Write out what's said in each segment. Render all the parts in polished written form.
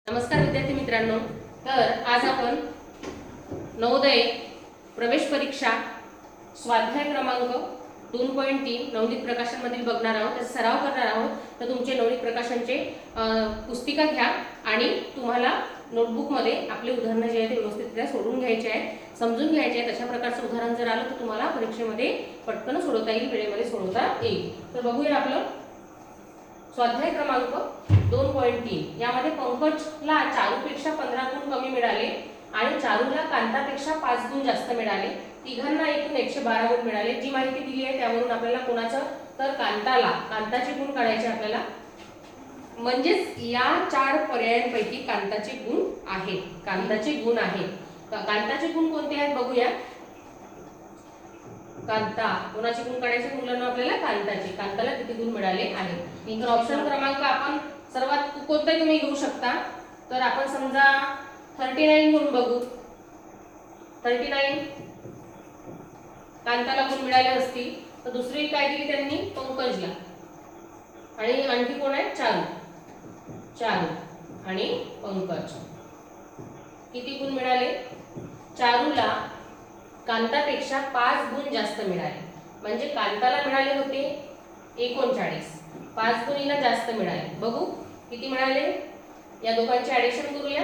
नमस्कार विद्यार्थी मित्रांनो, तर आज आपण नवोदय प्रवेश परीक्षा स्वाध्याय क्रमांक 2.3 नवनीत प्रकाशनमधील बघणार आहोत, त्याचा सराव करणार आहोत. तर तुमचे नवनीत प्रकाशनचे पुस्तिका घ्या आणि तुम्हाला नोटबुकमध्ये आपले उदाहरणं जे आहेत ते व्यवस्थितरित्या सोडून घ्यायचे आहेत, समजून घ्यायचे आहेत. अशा प्रकारचं उदाहरण जर आलं तर तुम्हाला परीक्षेमध्ये पटकन सोडवता येईल, वेळेमध्ये सोडवता येईल. तर बघूया आपलं स्वाध्याय क्रमांक 2.3. यामध्ये पंकजला चारूपेक्षा 15 गुण कमी मिळाले आणि चारूला कांतापेक्षा 5 गुण जास्त मिळाले. तिघांना एकूण 112 गुण मिळाले. जी माहिती दिली आहे त्यावरून आपल्याला कोणाचं, तर कांताचे गुण काढायचे आपल्याला. म्हणजेच या 4 पर्यायांपैकी कांताचे गुण आहेत. कांताचे गुण कोणते आहेत बघूया. कांता कोणाचे गुण काढायचे मुलांना, आपल्याला कांताला किती गुण मिळाले आहेत. तर ऑप्शन क्रमांक आपण सर्वात कोणताही तुम्ही घेऊ शकता. तर आपण समजा 39 गुण बघू. 39 कांताला गुण मिळाले असतील. तर दुसरी काय दिली त्यांनी, पंकजला. आणि आणखी कोण आहे, चारू आणि पंकज. किती गुण मिळाले, चारूला कांतापेक्षा 5 गुण जास्त मिळाले. म्हणजे कांताला मिळाले होते 39, 5 गुण हिला जास्त मिळाले. बघू किती मिळाले, या दोघांचे ऍडिशन करूया.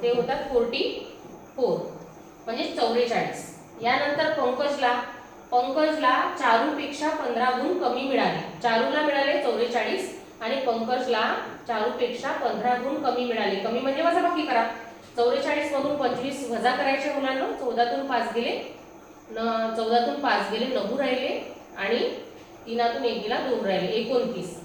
ते होतात 44 म्हणजे 44. यानंतर पंकजला चारूपेक्षा 15 गुण कमी मिळाले. चारूला मिळाले 44 आणि पंकजला चारूपेक्षा 15 गुण कमी मिळाले. कमी म्हणजे वजाबाकी करा. 44 मधून 25 वजा करायचे मुलांना. 14तून 5 गेले 9 राहिले आणि 3तून 1 गेला 2 राहिले 29.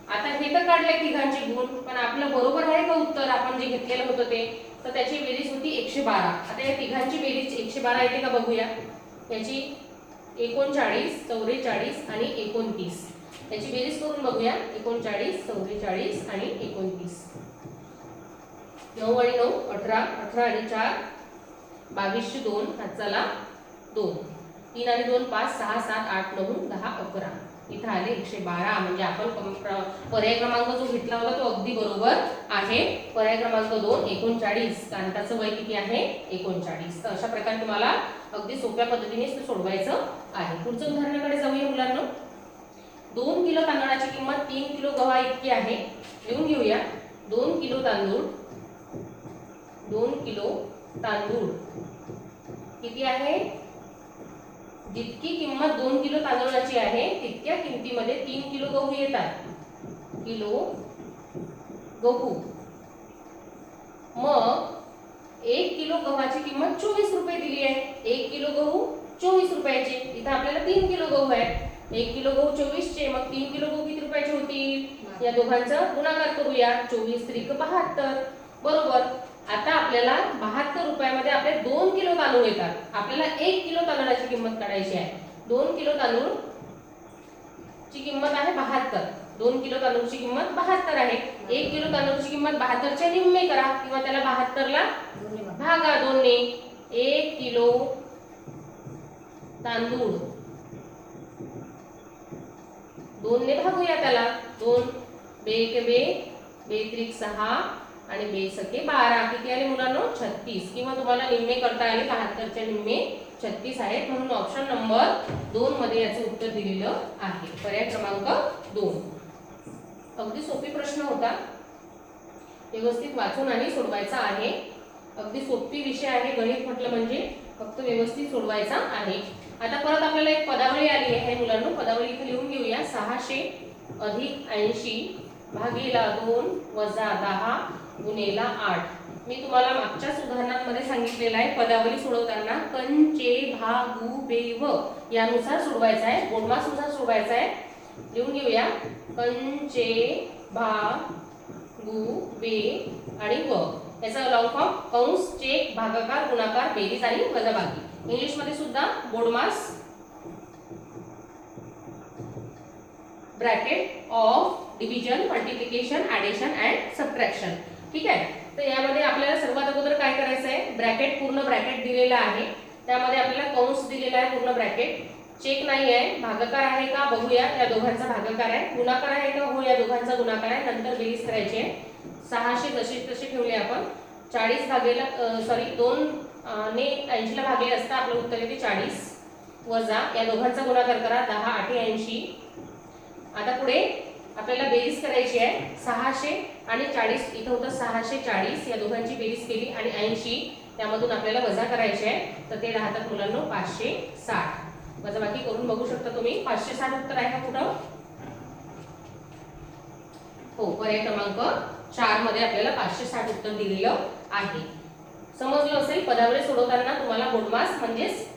आता हे तर काढले तिघांचे गुण, पण आपलं बरोबर आहे का उत्तर, आपण जे घेतलेलं होतं ते. तर त्याची बेरीज होती 112. आता या तिघांची बेरीज 112 येते का बघूया. याची 39, 44 आणि 29. याची बेरीज करून बघूया. 39, 44 आणि 29. 9 आणि 9 18, 18 आणि 4 22, 2 हाताला 2, 3 आणि 2 5, 6 7 8 9 10 11. इथं आले 112. म्हणजे आपण पर्याय क्रमांक जो घेतला होता तो अगदी बरोबर आहे. पर्याय क्रमांक 2 39. कांताचं वय किती आहे, 39. तर अशा प्रकारे तुम्हाला अगदी सोप्या पद्धतीने सोडवायचं आहे. पुढच्या उदाहरणाकडे जाऊया मुलांना. 2 किलो तांदळाची किंमत 3 किलो गव्हा इतकी आहे. लिहून घेऊया. 2 किलो तांदूळ किती आहे, जितकी किंमत 2 किलो तांदळाची आहे तितक्या किमतीमध्ये 3 किलो गहू येतात. मग 1 किलो गव्हाची किंमत 24 रुपये दिली आहे. 1 किलो गहू 24 रुपयाचे. इथं आपल्याला 3 किलो गहू आहे. 1 किलो गहू 24 चे, मग 3 किलो गहू किती रुपयाचे होतील. या दोघांचा गुणाकार करूया. 24 त्रिक 72 बरोबर. आता आपल्याला 72 रुपयामध्ये आपले 2 किलो तांदूळ येतात. आपल्याला 1 किलो तांदळाची किंमत काढायची आहे. 2 किलो तांदूळची किंमत आहे 72. 2 किलो तांदूळची किंमत 72 आहे. 1 किलो तांदूळची किंमत 72 च्या निम्मे करा किंवा त्याला 72 ला भागा 2 ने. 1 किलो तांदूळ 2 ने भागूया त्याला. 2 1 2 त्रिक 6 आणि 2 सके 12. किती आले मुलांनो, 36. किंवा तुम्हाला निम्मे करता आले. 72 च्या निम्मे 36 आहेत. म्हणून ऑप्शन नंबर 2 मध्ये याचं उत्तर दिलेलं आहे. पर्याय क्रमांक 2. अगदी सोपी प्रश्न होता. व्यवस्थित वाचून आणि सोडवायचा आहे. अगदी सोपी विषय आहे. गणित म्हटलं म्हणजे फक्त व्यवस्थित सोडवायचा आहे. आता परत आपल्याला एक पदावली आली आहे मुलांनो. पदावली इथे लिहून घेऊया. 600 अधिक 80 भागीला 2 वजा 10 गुणेला 8. मी तुम्हाला मागच्याच उदाहरणांमध्ये सांगितलेलं आहे. पदावली सोडवताना कंचे भागू बेव यानुसार सोडवायचा आहे. बोडमासनुसार सोडवायचा आहे. लिहून घेऊया. कंचे भागू बे आणि व. याचा लॉंग फॉर्म कंस, चेक, भागाकार, गुणाकार, बेरीज आणि वजाबाकी. इंग्लिश मध्ये सुद्धा BODMAS bracket of division, multiplication, addition and subtraction. ठीक आहे. तर यामध्ये आपल्याला सर्वात अगोदर काय करायचं आहे, ब्रॅकेट, पूर्ण ब्रॅकेट दिलेला आहे. त्यामध्ये आपल्याला कंस दिलेला आहे, पूर्ण ब्रॅकेट. चेक नाही आहे. भागाकार आहे का बघूया. या दोघांचा भागाकार आहे. गुणाकार आहे का, हो या दोघांचा गुणाकार आहे. नंतर बेरीज करायची आहे. 600 जसे तसे ठेवले आपण. 40 भागेला 2 ने 80 ला भागले असता आपलं उत्तर येते 40 वजा या दोघांचा गुणाकार करा 10 8 80. आता पुढे आपल्याला बेरीज करायची आहे. 600 आणि 40 इथं होतं 640 या दोघांची बेरीज केली आणि 80 त्यामधून आपल्याला वजा करायचे आहे तर ते राहतात मुलांनो 560. वजाबाकी करून बघू शकता तुम्ही. 560 उत्तर आहे का कुठं? हो, पर्याय क्रमांक 4 मध्ये आपल्याला 560 उत्तर दिलेलं आहे. समजलं असेल. पदावली सोडवताना तुम्हाला बोडमास म्हणजेच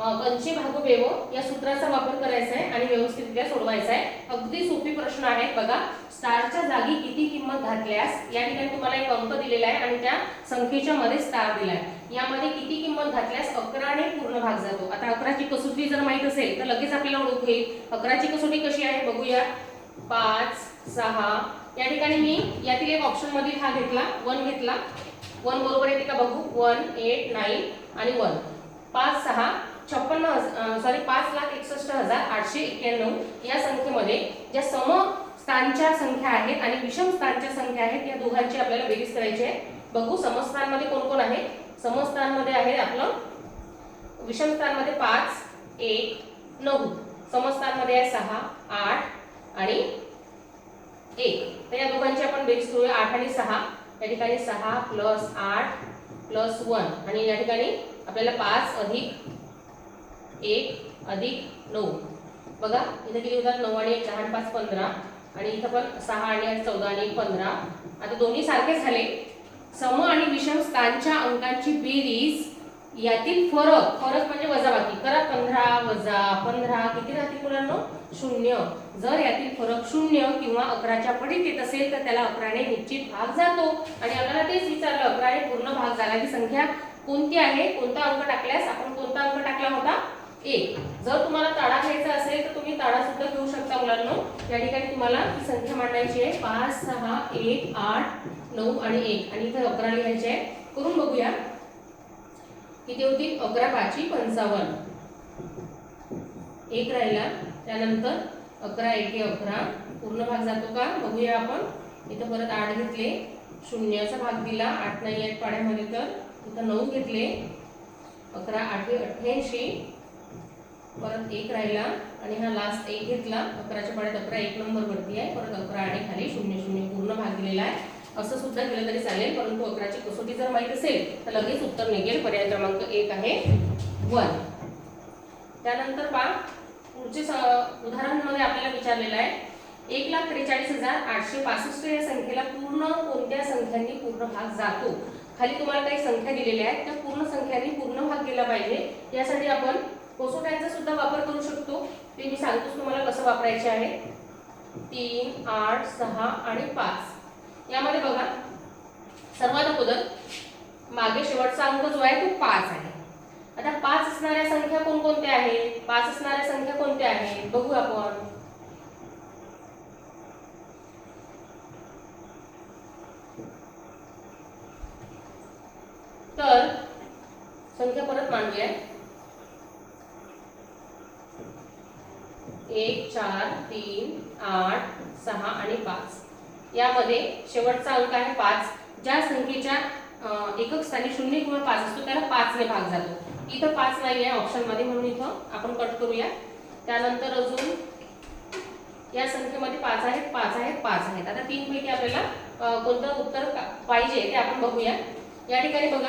कंचे भागो बेवो या सूत्राचा वापर करायचा आहे आणि व्यवस्थितरित्या सोडवायचा आहे. अगदी सोपी प्रश्न आहे. बघा, स्टारच्या जागी किती किंमत घातल्यास या ठिकाणी तुम्हाला एक अंक दिलेला आहे आणि त्या संख्येच्या मध्ये स्टार दिला आहे. यामध्ये किती किंमत घातल्यास 11 ने पूर्ण भाग जातो. आता 11 ची कसोटी जर माहित असेल तर लगेच आपल्याला ओळख येईल. 11 ची कसोटी कशी आहे बघूया. 5 6 या ठिकाणी मी यातील एक ऑप्शन मधील हा घेतला 1 घेतला. 1 बरोबर येते का बघू. 1 8 9 आणि 1 5 6 5,61,891 या संख्येमध्ये ज्या सम स्थानच्या संख्या आहेत आणि विषम स्थानच्या संख्या आहेत या दोघांची आपल्याला बेरीज करायची आहे. बघू समस्थानमध्ये कोण कोण आहे. समस्थानमध्ये आहे आपलं विषम स्थानमध्ये 5 1 9. समस्थानमध्ये आहे 6 8 आणि 1. तर या दोघांची आपण बेरीज करूया. 8 आणि 6 या ठिकाणी 6 प्लस 8 प्लस 1 आणि या ठिकाणी आपल्याला 5 अधिक 1 अधिक 9. बघा इथे किती होतात. 9 आणि 1 10 आणि 5 15 आणि इथं पण 6 आणि 8 14 आणि 1 15. आता दोन्ही सारखे झाले. सम आणि विषम स्थानच्या अंकांची बेरीज यातील फरक म्हणजे वजाबाकी करा. 15 वजा 15 किती राहतील मुलांनो. 0. जर यातील फरक 0 किंवा 11च्या पटीत येत असेल तर त्याला 11 ने निश्चित भाग जातो. आणि आपल्याला तेच विचारलं 11 ने पूर्ण भाग झालेली संख्या कोणती आहे. कोणता अंक टाकल्यास आपण कोणता अंक टाकला होता 1. जर तुम्हाला ताडा घ्यायचा असेल तर तुम्ही ताडा सुद्धा घेऊ शकता मुलांनो. या ठिकाणी तुम्हाला ही संख्या मांडायची आहे 5 6 1 8 9 आणि 1 आणि इथे 11 लिहायचे आहे. करून बघूया किती होतील. 11 5 55 1 राहिला. त्यानंतर 11 1 11 पूर्ण भाग जातो का बघूया आपण. इथं परत 8 घेतले. शून्याचा भाग दिला. 8 नाही 8 पाड्यामध्ये तर इथं 9 घेतले. 11 8 88 परत 1 राहिला आणि हा लास्ट 1 घेतला. 11च्या पाड्यात 11 1 नंबर वरती आहे. परत 11 आणि खाली 0 0 पूर्ण भाग दिलेला आहे. असं सुद्धा केलं तरी चालेल परंतु 11ची कसोटी जर माहित असेल तर लगेच उत्तर निघेल. पर्याय क्रमांक 1 आहे 1. त्यानंतर पहा पुढचे उदाहरणामध्ये आपल्याला विचारलेलं आहे 1,43,865 या संख्येला पूर्ण कोणत्या संख्यांनी पूर्ण भाग जातो. खाली तुम्हाला काही संख्या दिलेल्या आहेत त्या पूर्ण संख्यांनी पूर्ण भाग केला पाहिजे. यासाठी आपण कसोट्यांचा सुद्धा वापर करू शकतो. ते मी सांगतोच तुम्हाला कसं वापरायचे आहे. 3 8 6 आणि 5 यामध्ये बघा सर्वात अगोदर मागे शेवटचा अंक जो आहे तो 5 आहे. आता 5 असणाऱ्या संख्या कोणकोणत्या आहेत. 5 असणाऱ्या संख्या कोणत्या आहेत बघू आपण. तर संख्या परत मांडूया. 1 4 3 8 6 आणि 5 यामध्ये शेवटचा अंक आहे 5. ज्या संख्येच्या एकक स्थानी 0 किंवा 5 असतो त्याला 5 ने भाग जातो. इथं 5 नाही आहे ऑप्शन मध्ये म्हणून इथं आपण कट करूया. त्यानंतर अजून या संख्येमध्ये 5 आहेत 5 आहेत 5 आहेत. आता 3 पैकी आपल्याला कोणतं उत्तर पाहिजे ते आपण बघूया. या ठिकाणी बघा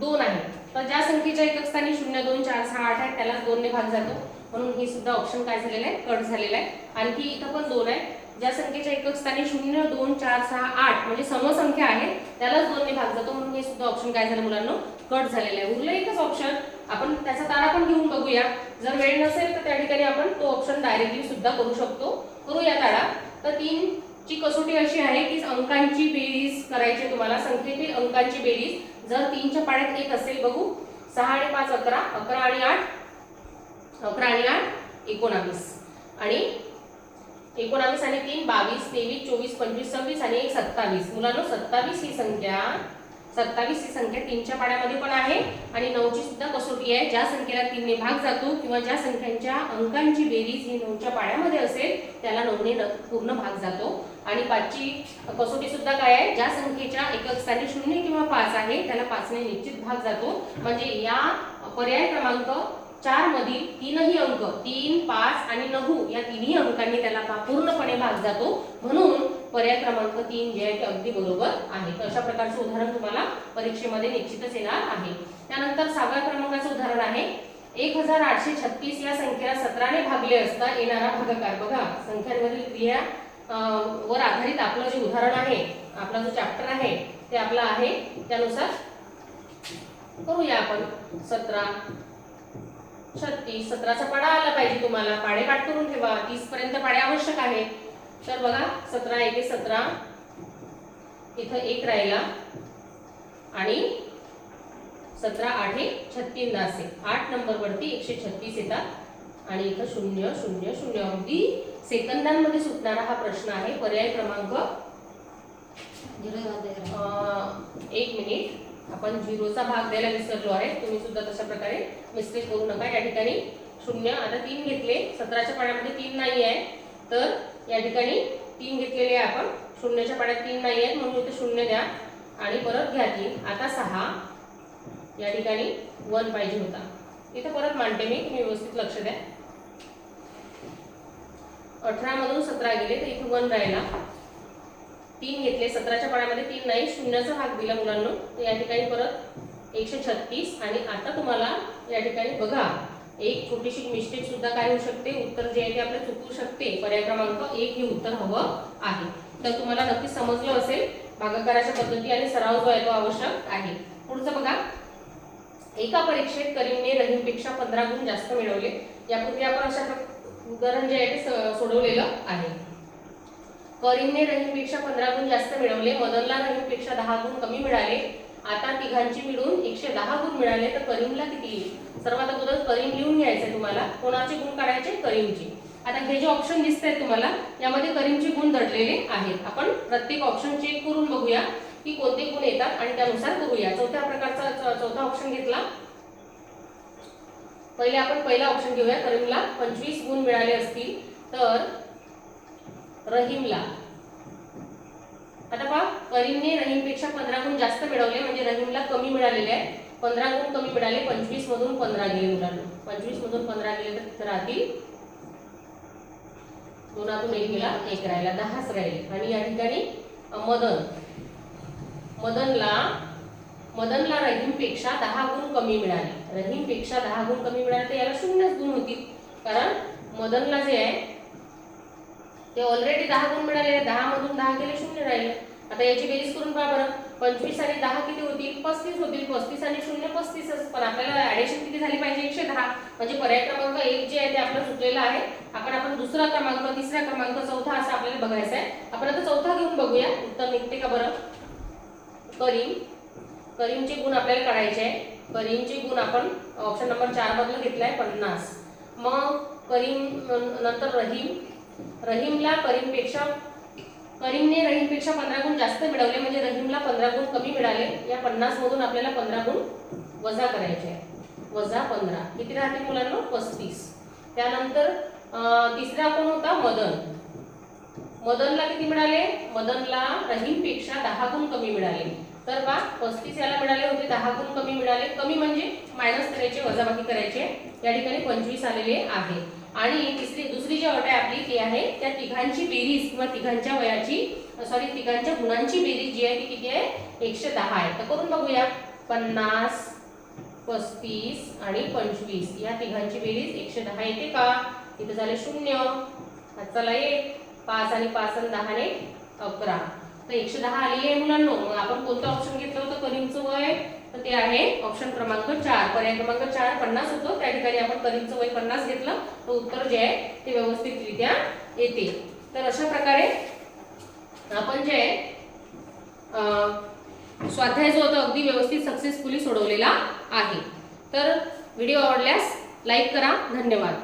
2 आहे तर ज्या संख्येच्या एकक स्थानी 0 2 4 6 8 आहे त्याला 2 ने भाग जातो म्हणून हे सुद्धा ऑप्शन काय झालेलं आहे कट झालेलं आहे. आणखी इथं पण 2 आहे. ज्या संख्येच्या एकक स्थानी 0 2 4 6 8 म्हणजे समसंख्या आहे त्यालाच 2 ने भाग जातो म्हणून हे सुद्धा ऑप्शन काय झालं मुलांनो कट झालेलं आहे. उरलं एकच ऑप्शन आपण त्याचा तारा पण घेऊन बघूया. जर वेळ नसेल तर त्या ठिकाणी आपण तो ऑप्शन डायरेक्टली सुद्धा करू शकतो. करूया तारा. तर 3 ची कसोटी अशी आहे की अंकांची बेरीज करायची तुम्हाला. संख्येतील अंकांची बेरीज जर 3 च्या पाड्यात 1 असेल बघू 6 आणि 5 11 11 आणि 8 19 आणि 19 आणि 3 22 23 24 25 26 आणि 1 27. मुलांनो 27 ही संख्या 27 ही संख्या 3च्या पाड्यामध्ये पण आहे आणि 9ची सुद्धा कसोटी आहे. ज्या संख्येला 3 ने भाग जातो किंवा ज्या संख्यांच्या अंकांची बेरीज ही 9च्या पाड्यामध्ये असेल त्याला 9 ने पूर्ण भाग जातो. आणि 5ची कसोटी सुद्धा काय आहे, ज्या संख्येच्या एकक स्थानी 0 किंवा 5 आहे त्याला 5 ने निश्चित भाग जातो. म्हणजे या पर्याय क्रमांक 4 मधील तीनही अंक 3, 5 आणि 9 या तिन्ही अंकांनी त्याला पूर्णपणे भाग जातो. म्हणून पर्याय क्रमांक 3 जे आहे ते अगदी बरोबर आहे. तर अशा प्रकारचं उदाहरण तुम्हाला परीक्षेमध्ये निश्चितच येणार आहे. त्यानंतर 6व्या क्रमांकाचं उदाहरण आहे 1836 या संख्येला 17 ने भागले असता येणारा भागाकार. बघा संख्यांमधील क्रिया वर आधारित आपलं जे उदाहरण आहे, आपला जो चॅप्टर आहे ते आपला आहे. त्यानुसार करूया आपण. 17 36 17चा पाडा आला पाहिजे तुम्हाला. पाडे पाठ करून ठेवा. 30 पर्यंत पाडे आवश्यक आहे. तर बघा 17 एके 17 इथं 1 राहिला आणि 17 8 36 असेल. 8 नंबर वरती 136 येतात आणि इथं 0 0 0. अगदी सेकंदांमध्ये सुटणारा हा प्रश्न आहे. पर्याय क्रमांक 1 मिनिट. आपण 0चा भाग द्यायला विसरलो आहे. तुम्ही सुद्धा तशा प्रकारे मिस्टेक करू नका. या ठिकाणी 0 आता 3 घेतले. 17च्या पाड्यामध्ये 3 नाही आहे तर या ठिकाणी 3 घेतलेले आहे आपण. 0च्या पाड्यात 3 नाही आहेत म्हणून इथे 0 द्या आणि परत घ्या 3. आता 6 या ठिकाणी 1 पाहिजे होता. इथे परत मांडते मी, तुम्ही व्यवस्थित लक्ष द्या. 18 मधून 17 गेले तर इथे 1 राहिला. 3 घेतले. 17च्या पाड्यामध्ये 3 नाही, 0चा भाग दिला मुलांना. तर या ठिकाणी परत 136 आणि आता तुम्हाला या ठिकाणी बघा एक छोटीशी मिस्टेक सुद्धा काय होऊ शकते, उत्तर जे आहे ते आपल्याला चुकू शकते. पर्याय क्रमांक 1 हे उत्तर हवं आहे. तर तुम्हाला नक्की समजलं असेल. भागाकाराच्या पद्धती आणि सराव जो आहे तो आवश्यक आहे. पुढचं बघा. एका परीक्षेत करीमने रहीमपेक्षा 15 गुण जास्त मिळवले. यापूर्वी आपण अशा उदाहरण जे आहे ते सोडवलेलं आहे. करीमने रहीमपेक्षा 15 गुण जास्त मिळवले. मदनला रहीमपेक्षा 10 गुण कमी मिळाले. आता तिघांची मिळून 110 गुण मिळाले तर करीमला किती येईल? सर्वात अगोदर करीम लिहून घ्यायचे तुम्हाला. कोणाचे गुण काढायचे? करीमचे. आता हे जे ऑप्शन दिसतात तुम्हाला यामध्ये करीमचे गुण दडलेले आहेत. आपण प्रत्येक ऑप्शन चेक करून बघूया की कोणते गुण येतात आणि त्यानुसार बघूया. चौथ्या प्रकारचा चौथा ऑप्शन घेतला. पहिले आपण पहिला ऑप्शन घेऊया. करीमला 25 गुण मिळाले असतील तर रहीमला, आता पहा करीमने रहीमपेक्षा 15 गुण जास्त मिळवले म्हणजे रहीमला कमी मिळालेले आहे. 15 गुण कमी मिळाले. 25 मधून 15 गेले मुलांना. 25 मधून 15 गेले तर तिथे राहतील 2तून 1 गेला 1 राहिला 10च राहिले. आणि या ठिकाणी मदनला रहीमपेक्षा 10 गुण कमी मिळाले. रहीमपेक्षा 10 गुण कमी मिळाले तर याला 0 गुण होतील. कारण मदनला जे आहे ते ऑलरेडी 10 गुण मिळाले. 10 मधून 10 गेले 0 राहिले. आता याची बेरीज करून पहा बरं. 25 आणि 10 किती होतील? 35 होतील. 35 आणि 0 35च. पण आपल्याला ऍडिशन किती झाली पाहिजे? 110. म्हणजे पर्याय क्रमांक 1 जे आहे ते आपलं सुटलेलं आहे. आपण दुसरा क्रमांक, तिसरा क्रमांक, चौथा असं आपल्याला बघायचं आहे. आपण आता चौथा घेऊन बघूया उत्तर निघते का बरं. करीमचे गुण आपल्याला काढायचे आहे. करीमचे गुण आपण ऑप्शन नंबर 4 मधलं घेतलाय 50. मग करीम नंतर रहीमला करीमने रहीमपेक्षा 15 गुण जास्त मिळवले म्हणजे रहीमला 15 गुण कमी मिळाले. या 50 मधून आपल्याला 15 गुण वजा करायचे आहे. वजा 15 किती राहते मुलांना? 35. त्यानंतर तिसरा कोण होता? मदनला किती मिळाले? मदनला रहीमपेक्षा 10 गुण कमी मिळाले. तर बा 35 याला मिळाले होते, 10 गुण कमी मिळाले. कमी म्हणजे मायनस करायचे, वजाबाकी करायचे. या ठिकाणी 25 आलेले आहे. आणि दुसरी जी अट आहे आपली ती आहे त्या तिघांची बेरीज किंवा तिघांच्या गुणांची बेरीज जी आहे ती किती आहे? 110 आहे. तर करून बघूया. 50, 35 आणि 25 या तिघांची बेरीज 110 येते का? इथे झाले 0. चला 1 5 आणि 5 आणि 10 ने 11. तर 110 आलेली आहे मुलांना. मग आपण कोणतं ऑप्शन घेतलं होतं करीमचं वय? तर ते आहे ऑप्शन क्रमांक 4. पर्याय क्रमांक 4 50 होतं. त्या ठिकाणी आपण करीमचं वय 50 घेतलं. तर उत्तर जे आहे ते व्यवस्थितरित्या येते. तर अशा प्रकारे आपण जे स्वाध्याय जो होता अगदी व्यवस्थित सक्सेसफुली सोडवलेला आहे. तर व्हिडिओ आवडल्यास लाईक करा. धन्यवाद.